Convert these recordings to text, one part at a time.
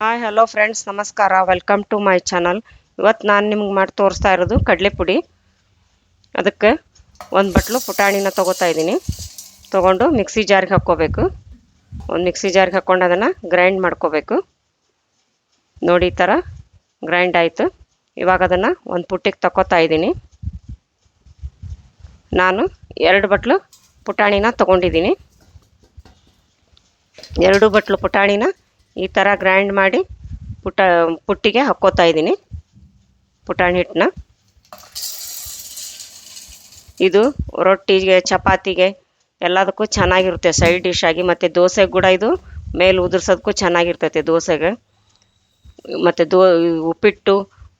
Hi hello friends, ನಮಸ್ಕಾರ. Welcome to my channel. ಇವತ್ತು ನಾನು ನಿಮ್ಗೆ ಮಾಡಿ ತೋರಿಸ್ತಾ ಇರೋದು ಕಡಲೆ ಪುಡಿ. ಅದಕ್ಕೆ ಒಂದು ಬಟ್ಲು ಪುಟಾಣಿನ ತೊಗೋತಾ ಇದ್ದೀನಿ. ತೊಗೊಂಡು ಮಿಕ್ಸಿ ಜಾರ್ಗೆ ಹಾಕ್ಕೋಬೇಕು. ಒಂದು ಮಿಕ್ಸಿ ಜಾರ್ಗೆ ಹಾಕ್ಕೊಂಡು ಅದನ್ನು ಗ್ರೈಂಡ್ ಮಾಡ್ಕೋಬೇಕು. ನೋಡಿ, ಈ ಥರ ಗ್ರೈಂಡ್ ಆಯಿತು. ಇವಾಗ ಅದನ್ನು ಒಂದು ಪುಟ್ಟಿಗೆ ತಗೋತಾ ಇದ್ದೀನಿ. ನಾನು 2 ಬಟ್ಲು ಪುಟಾಣಿನ ತೊಗೊಂಡಿದ್ದೀನಿ. 2 ಬಟ್ಲು ಪುಟಾಣಿನ ಈ ಥರ ಗ್ರೈಂಡ್ ಮಾಡಿ ಪುಟ್ಟಿಗೆ ಹಾಕ್ಕೋತಾ ಇದ್ದೀನಿ. ಪುಟಾಣಿ ಹಿಟ್ಟನ್ನ ಇದು ರೊಟ್ಟಿಗೆ, ಚಪಾತಿಗೆ ಎಲ್ಲದಕ್ಕೂ ಚೆನ್ನಾಗಿರುತ್ತೆ ಸೈಡ್ ಡಿಶ್ ಆಗಿ. ಮತ್ತು ದೋಸೆಗೆ ಕೂಡ ಇದು ಮೇಲೆ ಉದುರ್ಸೋದಕ್ಕೂ ಚೆನ್ನಾಗಿರ್ತೈತೆ. ದೋಸೆಗೆ ಮತ್ತು ಉಪ್ಪಿಟ್ಟು,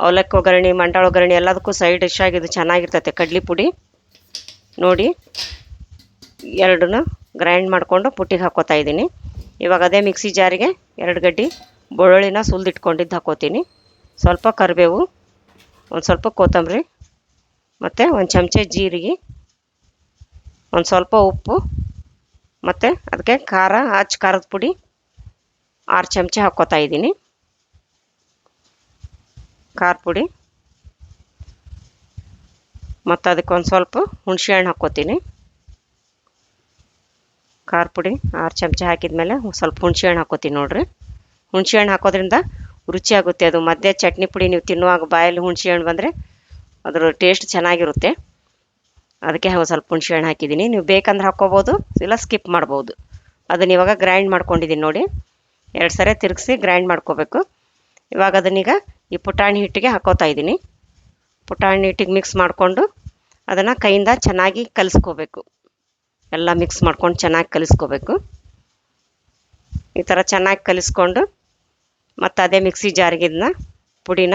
ಅವಲಕ್ಕಿ ಒಗ್ಗರಣೆ, ಮಂಡಾಳ ಒಗ್ಗರಣೆ ಎಲ್ಲದಕ್ಕೂ ಸೈಡ್ ಡಿಶ್ ಆಗಿ ಇದು ಚೆನ್ನಾಗಿರ್ತೈತೆ ಕಡ್ಲೆ ಪುಡಿ. ನೋಡಿ, 2 ಗ್ರೈಂಡ್ ಮಾಡಿಕೊಂಡು ಪುಟ್ಟಿಗೆ ಹಾಕ್ಕೋತಾ ಇದ್ದೀನಿ. ಇವಾಗ ಅದೇ ಮಿಕ್ಸಿ ಜಾರಿಗೆ 2 ಗಡ್ಡೆ ಬೆಳ್ಳುಳ್ಳಿನ ಸುಲಿದಿಟ್ಕೊಂಡಿದ್ದು ಹಾಕ್ಕೋತೀನಿ. ಸ್ವಲ್ಪ ಕರಿಬೇವು, ಒಂದು ಸ್ವಲ್ಪ ಕೊತ್ತಂಬರಿ, ಮತ್ತು ಒಂದು ಚಮಚ ಜೀರಿಗೆ, ಒಂದು ಸ್ವಲ್ಪ ಉಪ್ಪು, ಮತ್ತು ಅದಕ್ಕೆ ಖಾರದ ಪುಡಿ 6 ಚಮಚ ಹಾಕ್ಕೋತಾ ಇದ್ದೀನಿ. ಖಾರ ಪುಡಿ ಮತ್ತು ಅದಕ್ಕೆ ಒಂದು ಸ್ವಲ್ಪ ಹುಣಸೆ ಹಣ್ಣು ಹಾಕ್ಕೋತೀನಿ. ಖಾರ ಪುಡಿ 6 ಚಮಚ ಹಾಕಿದ್ಮೇಲೆ ಸ್ವಲ್ಪ ಹುಣಸೆ ಹಣ್ಣು ಹಾಕ್ಕೋತೀನಿ. ನೋಡಿರಿ, ಹುಣಸೆ ಹಣ್ಣು ಹಾಕೋದ್ರಿಂದ ರುಚಿಯಾಗುತ್ತೆ. ಅದು ಮಧ್ಯೆ ಚಟ್ನಿ ಪುಡಿ ನೀವು ತಿನ್ನುವಾಗ ಬಾಯಲ್ಲಿ ಹುಣಸೆ ಹಣ್ಣು ಬಂದರೆ ಅದರ ಟೇಸ್ಟ್ ಚೆನ್ನಾಗಿರುತ್ತೆ. ಅದಕ್ಕೆ ಸ್ವಲ್ಪ ಹುಣಸೆ ಹಣ್ಣು ಹಾಕಿದ್ದೀನಿ. ನೀವು ಬೇಕಂದ್ರೆ ಹಾಕ್ಕೋಬೋದು, ಇಲ್ಲ ಸ್ಕಿಪ್ ಮಾಡ್ಬೋದು. ಅದನ್ನ ಇವಾಗ ಗ್ರೈಂಡ್ ಮಾಡ್ಕೊಂಡಿದ್ದೀನಿ. ನೋಡಿ, 2 ಸರಿ ತಿರುಗಿಸಿ ಗ್ರೈಂಡ್ ಮಾಡ್ಕೋಬೇಕು. ಇವಾಗ ಅದನ್ನೀಗ ಈ ಪುಟಾಣಿ ಹಿಟ್ಟಿಗೆ ಹಾಕ್ಕೋತಾ ಇದ್ದೀನಿ. ಪುಟಾಣಿ ಹಿಟ್ಟಿಗೆ ಮಿಕ್ಸ್ ಮಾಡಿಕೊಂಡು ಅದನ್ನು ಕೈಯಿಂದ ಚೆನ್ನಾಗಿ ಕಲಿಸ್ಕೋಬೇಕು. ಎಲ್ಲ ಮಿಕ್ಸ್ ಮಾಡ್ಕೊಂಡು ಚೆನ್ನಾಗಿ ಕಲಿಸ್ಕೋಬೇಕು. ಈ ಥರ ಚೆನ್ನಾಗಿ ಕಲಿಸ್ಕೊಂಡು ಮತ್ತು ಅದೇ ಮಿಕ್ಸಿ ಜಾರಿಗೆ ಇದನ್ನ ಪುಡಿನ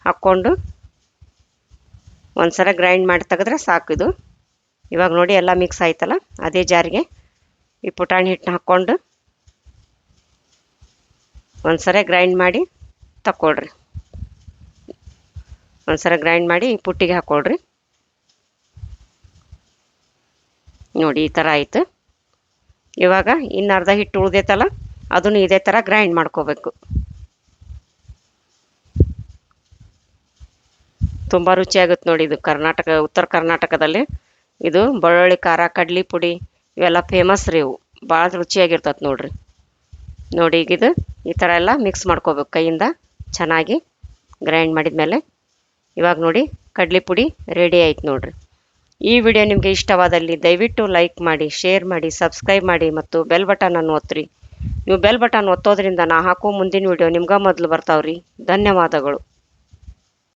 ಹಾಕ್ಕೊಂಡು ಒಂದು ಸಲ ಗ್ರೈಂಡ್ ಮಾಡಿ ತೆಗೆದ್ರೆ ಸಾಕು ಇದು. ಇವಾಗ ನೋಡಿ, ಎಲ್ಲ ಮಿಕ್ಸ್ ಆಯ್ತಲ್ಲ, ಅದೇ ಜಾರಿಗೆ ಈ ಪುಟಾಣಿ ಹಿಟ್ಟನ್ನ ಹಾಕ್ಕೊಂಡು ಒಂದು ಸಲ ಗ್ರೈಂಡ್ ಮಾಡಿ ತಗೊಳ್ರಿ. ಒಂದು ಸಲ ಗ್ರೈಂಡ್ ಮಾಡಿ ಈ ಪುಟ್ಟಿಗೆ ಹಾಕ್ಕೊಳ್ರಿ. ನೋಡಿ, ಈ ಥರ ಆಯಿತು. ಇವಾಗ ಇನ್ನು ಅರ್ಧ ಹಿಟ್ಟು ಉಳಿದೈತಲ್ಲ, ಅದನ್ನು ಇದೇ ಥರ ಗ್ರೈಂಡ್ ಮಾಡ್ಕೋಬೇಕು. ತುಂಬ ರುಚಿಯಾಗುತ್ತೆ ನೋಡಿ. ಇದು ಉತ್ತರ ಕರ್ನಾಟಕದಲ್ಲಿ ಇದು ಬೆಳ್ಳುಳ್ಳಿ ಖಾರ, ಕಡ್ಲೆ ಪುಡಿ ಇವೆಲ್ಲ ಫೇಮಸ್ ರೀ. ಇವು ಭಾಳ ರುಚಿಯಾಗಿರ್ತದೆ ನೋಡಿರಿ. ನೋಡಿ, ಈಗ ಇದು ಈ ಥರ ಎಲ್ಲ ಮಿಕ್ಸ್ ಮಾಡ್ಕೋಬೇಕು ಕೈಯಿಂದ ಚೆನ್ನಾಗಿ ಗ್ರೈಂಡ್ ಮಾಡಿದ್ಮೇಲೆ. ಇವಾಗ ನೋಡಿ, ಕಡ್ಲೆ ಪುಡಿ ರೆಡಿ ಆಯ್ತು ನೋಡಿರಿ. ಈ ವಿಡಿಯೋ ನಿಮಗೆ ಇಷ್ಟವಾದಲ್ಲಿ ದಯವಿಟ್ಟು ಲೈಕ್ ಮಾಡಿ, ಶೇರ್ ಮಾಡಿ, ಸಬ್ಸ್ಕ್ರೈಬ್ ಮಾಡಿ ಮತ್ತು ಬೆಲ್ ಬಟನನ್ನು ಒತ್ತಿರಿ. ನೀವು ಬೆಲ್ ಬಟನ್ ಒತ್ತೋದ್ರಿಂದ ನಾ ಹಾಕೋ ಮುಂದಿನ ವಿಡಿಯೋ ನಿಮ್ಗೆ ಮೊದಲು ಬರ್ತಾವ್ರಿ. ಧನ್ಯವಾದಗಳು.